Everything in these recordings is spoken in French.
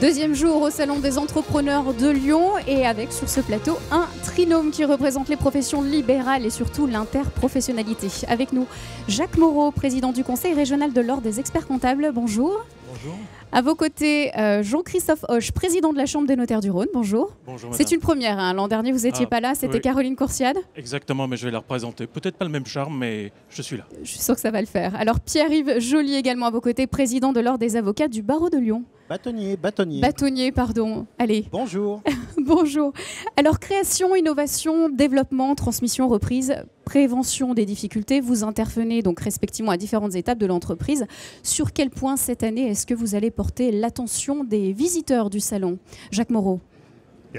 Deuxième jour au Salon des entrepreneurs de Lyon et avec sur ce plateau un trinôme qui représente les professions libérales et surtout l'interprofessionnalité. Avec nous, Jacques Moreau, président du Conseil régional de l'Ordre des experts comptables. Bonjour. Bonjour. À vos côtés, Jean-Christophe Hoche, président de la Chambre des notaires du Rhône. Bonjour. Bonjour madame. C'est une première. Hein. L'an dernier, vous n'étiez pas là. C'était oui. Caroline Coursiade. Exactement, mais je vais la représenter. Peut-être pas le même charme, mais je suis là. Je suis sûre que ça va le faire. Alors Pierre-Yves Joly également à vos côtés, président de l'Ordre des avocats du barreau de Lyon. Bâtonnier, pardon. Allez. Bonjour. Bonjour. Alors, création, innovation, développement, transmission, reprise, prévention des difficultés, vous intervenez donc respectivement à différentes étapes de l'entreprise. Sur quel point cette année est-ce que vous allez porter l'attention des visiteurs du salon? Jacques Moreau.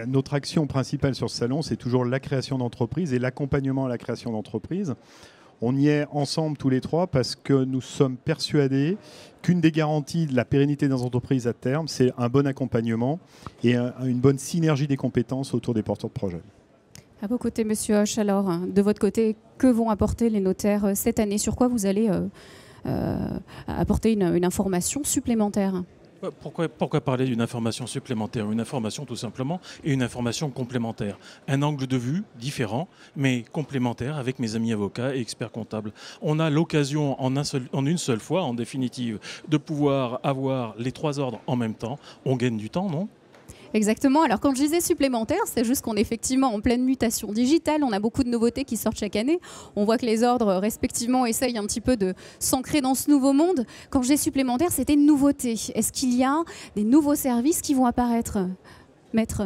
Notre action principale sur ce salon, c'est toujours la création d'entreprise et l'accompagnement à la création d'entreprise. On y est ensemble tous les trois parce que nous sommes persuadés qu'une des garanties de la pérennité des entreprises à terme, c'est un bon accompagnement et une bonne synergie des compétences autour des porteurs de projets. À vos côtés, Monsieur Hoche, alors, de votre côté, que vont apporter les notaires cette année? Sur quoi vous allez apporter une information supplémentaire? Pourquoi parler d'une information supplémentaire? Une information tout simplement et une information complémentaire. Un angle de vue différent, mais complémentaire avec mes amis avocats et experts comptables. On a l'occasion en une seule fois, en définitive, de pouvoir avoir les trois ordres en même temps. On gagne du temps, non ? Exactement. Alors, quand je disais supplémentaire, c'est juste qu'on est effectivement en pleine mutation digitale. On a beaucoup de nouveautés qui sortent chaque année. On voit que les ordres, respectivement, essayent un petit peu de s'ancrer dans ce nouveau monde. Quand je dis supplémentaire, c'était une nouveauté. Est-ce qu'il y a des nouveaux services qui vont apparaître, Maître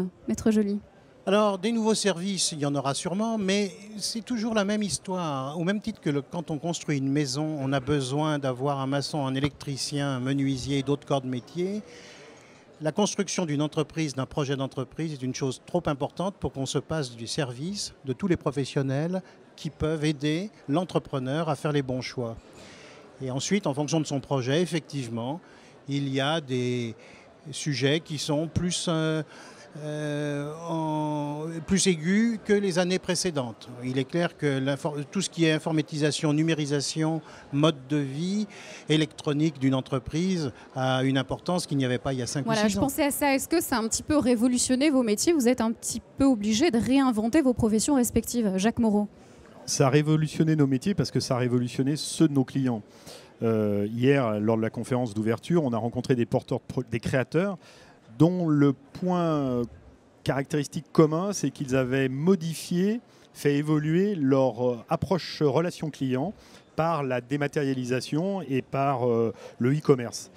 Joly? Alors, des nouveaux services, il y en aura sûrement, mais c'est toujours la même histoire. Au même titre que quand on construit une maison, on a besoin d'avoir un maçon, un électricien, un menuisier et d'autres corps de métier. La construction d'une entreprise, d'un projet d'entreprise est une chose trop importante pour qu'on se passe du service de tous les professionnels qui peuvent aider l'entrepreneur à faire les bons choix. Et ensuite, en fonction de son projet, effectivement, il y a des sujets qui sont plus aigus que les années précédentes. Il est clair que tout ce qui est informatisation, numérisation, mode de vie, électronique d'une entreprise a une importance qu'il n'y avait pas il y a 5 ou 6 ans. Je pensais à ça. Est-ce que ça a un petit peu révolutionné vos métiers? Vous êtes un petit peu obligé de réinventer vos professions respectives. Jacques Moreau. Ça a révolutionné nos métiers parce que ça a révolutionné ceux de nos clients. Hier, lors de la conférence d'ouverture, on a rencontré des créateurs dont le point caractéristique commun, c'est qu'ils avaient modifié, fait évoluer leur approche relation client par la dématérialisation et par le e-commerce.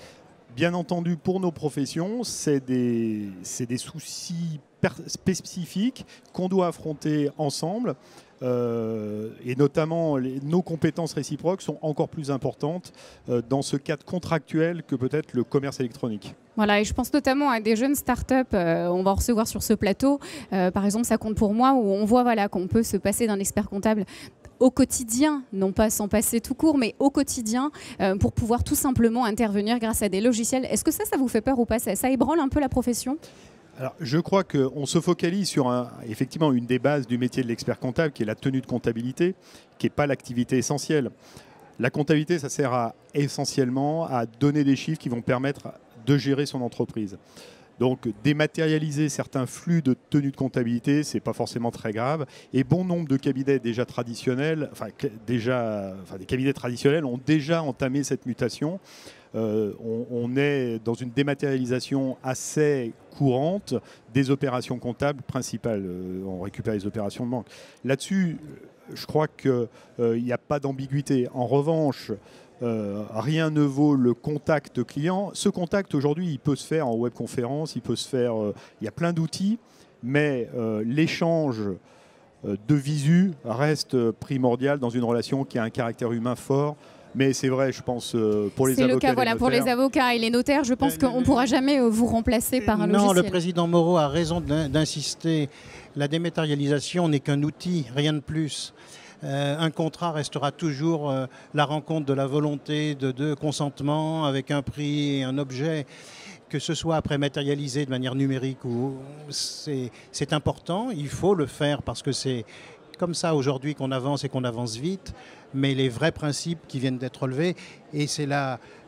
Bien entendu, pour nos professions, c'est des soucis spécifiques qu'on doit affronter ensemble. Et notamment, nos compétences réciproques sont encore plus importantes dans ce cadre contractuel que peut-être le commerce électronique. Voilà, et je pense notamment à des jeunes startups, on va en recevoir sur ce plateau. Par exemple, ça compte pour moi, où on voit qu'on peut se passer d'un expert comptable au quotidien, non pas sans passer tout court, mais au quotidien, pour pouvoir tout simplement intervenir grâce à des logiciels. Est-ce que ça vous fait peur ou pas? Ça ébranle un peu la profession? Alors, je crois qu'on se focalise sur effectivement une des bases du métier de l'expert comptable, qui est la tenue de comptabilité, qui n'est pas l'activité essentielle. La comptabilité, ça sert essentiellement à donner des chiffres qui vont permettre de gérer son entreprise. Donc, dématérialiser certains flux de tenue de comptabilité, ce n'est pas forcément très grave. Et bon nombre de cabinets déjà traditionnels, des cabinets traditionnels ont déjà entamé cette mutation. On est dans une dématérialisation assez courante des opérations comptables principales. On récupère les opérations de banque. Là-dessus, je crois qu'il n'y a pas d'ambiguïté. En revanche, rien ne vaut le contact client. Ce contact, aujourd'hui, il peut se faire en webconférence, il peut se faire... il y a plein d'outils, mais l'échange de visu reste primordial dans une relation qui a un caractère humain fort. Mais c'est vrai, je pense, pour les avocats. C'est le cas, voilà, pour les avocats et les notaires, je pense qu'on ne pourra jamais vous remplacer par un logiciel. Non, le président Moreau a raison d'insister. La dématérialisation n'est qu'un outil, rien de plus. Un contrat restera toujours la rencontre de la volonté de deux consentements avec un prix et un objet. Que ce soit après matérialisé de manière numérique, c'est important, il faut le faire parce que c'est comme ça aujourd'hui qu'on avance et qu'on avance vite, mais les vrais principes qui viennent d'être relevés, et c'est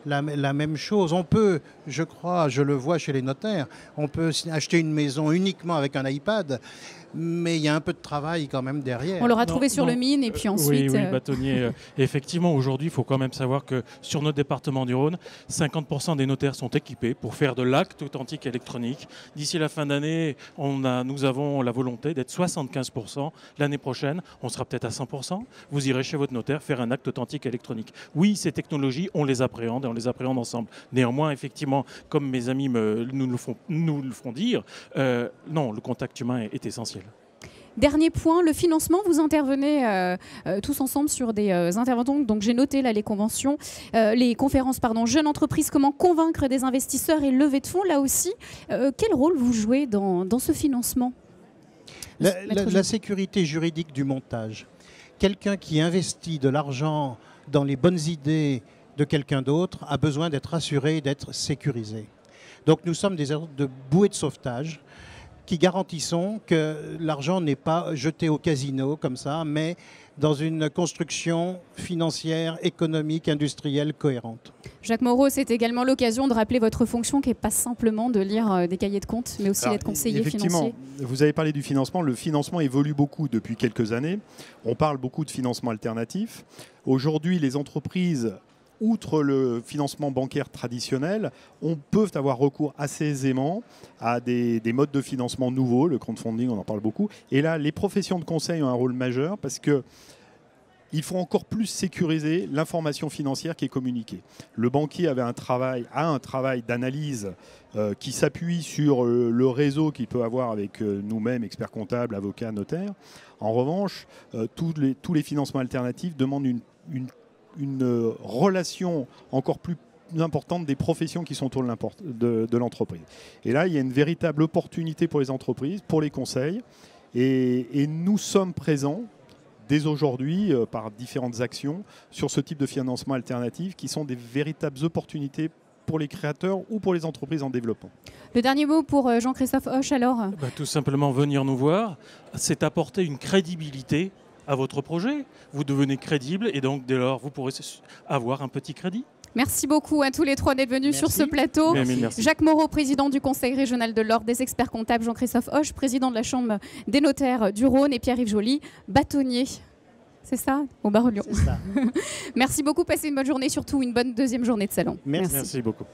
la même chose. On peut, je crois, je le vois chez les notaires, on peut acheter une maison uniquement avec un iPad, mais il y a un peu de travail quand même derrière. On l'aura trouvé sur le mine et puis ensuite... Oui, bâtonnier. Effectivement, aujourd'hui, il faut quand même savoir que sur notre département du Rhône, 50% des notaires sont équipés pour faire de l'acte authentique électronique. D'ici la fin d'année, nous avons la volonté d'être 75%. L'année prochaine, on sera peut-être à 100%. Vous irez chez votre notaire faire un acte authentique électronique. Oui, ces technologies, on les appréhende et on les appréhende ensemble. Néanmoins, effectivement, comme mes amis nous le font dire, non, le contact humain est essentiel. Dernier point, le financement. Vous intervenez tous ensemble sur des interventions. Donc j'ai noté là les conférences, Jeune entreprise, comment convaincre des investisseurs et lever de fonds. Là aussi, quel rôle vous jouez dans ce financement? La sécurité juridique du montage. Quelqu'un qui investit de l'argent dans les bonnes idées de quelqu'un d'autre a besoin d'être assuré, d'être sécurisé. Donc nous sommes des sortes de bouées de sauvetage qui garantissons que l'argent n'est pas jeté au casino comme ça, mais dans une construction financière, économique, industrielle cohérente. Jacques Moreau, c'est également l'occasion de rappeler votre fonction qui n'est pas simplement de lire des cahiers de comptes, mais aussi d'être conseiller financier. Vous avez parlé du financement. Le financement évolue beaucoup depuis quelques années. On parle beaucoup de financement alternatif. Aujourd'hui, les entreprises, outre le financement bancaire traditionnel, peuvent avoir recours assez aisément à des modes de financement nouveaux. Le crowdfunding, on en parle beaucoup. Et là, les professions de conseil ont un rôle majeur parce qu'il faut encore plus sécuriser l'information financière qui est communiquée. Le banquier a un travail d'analyse qui s'appuie sur le réseau qu'il peut avoir avec nous-mêmes, experts comptables, avocats, notaires. En revanche, tous les financements alternatifs demandent une relation encore plus importante des professions qui sont autour de l'entreprise. Et là, il y a une véritable opportunité pour les entreprises, pour les conseils. Et nous sommes présents dès aujourd'hui par différentes actions sur ce type de financement alternatif qui sont des véritables opportunités pour les créateurs ou pour les entreprises en développement. Le dernier mot pour Jean-Christophe Hoche alors? Tout simplement venir nous voir, c'est apporter une crédibilité à votre projet. Vous devenez crédible et donc dès lors vous pourrez avoir un petit crédit. Merci beaucoup à tous les trois d'être venus sur ce plateau. Merci. Jacques Moreau, président du Conseil régional de l'Ordre des experts comptables, Jean-Christophe Hoche, président de la Chambre des notaires du Rhône, et Pierre-Yves Joly, bâtonnier. C'est ça, au Bar Lyon. C'est ça. Merci beaucoup, passez une bonne journée, surtout une bonne deuxième journée de salon. Merci beaucoup.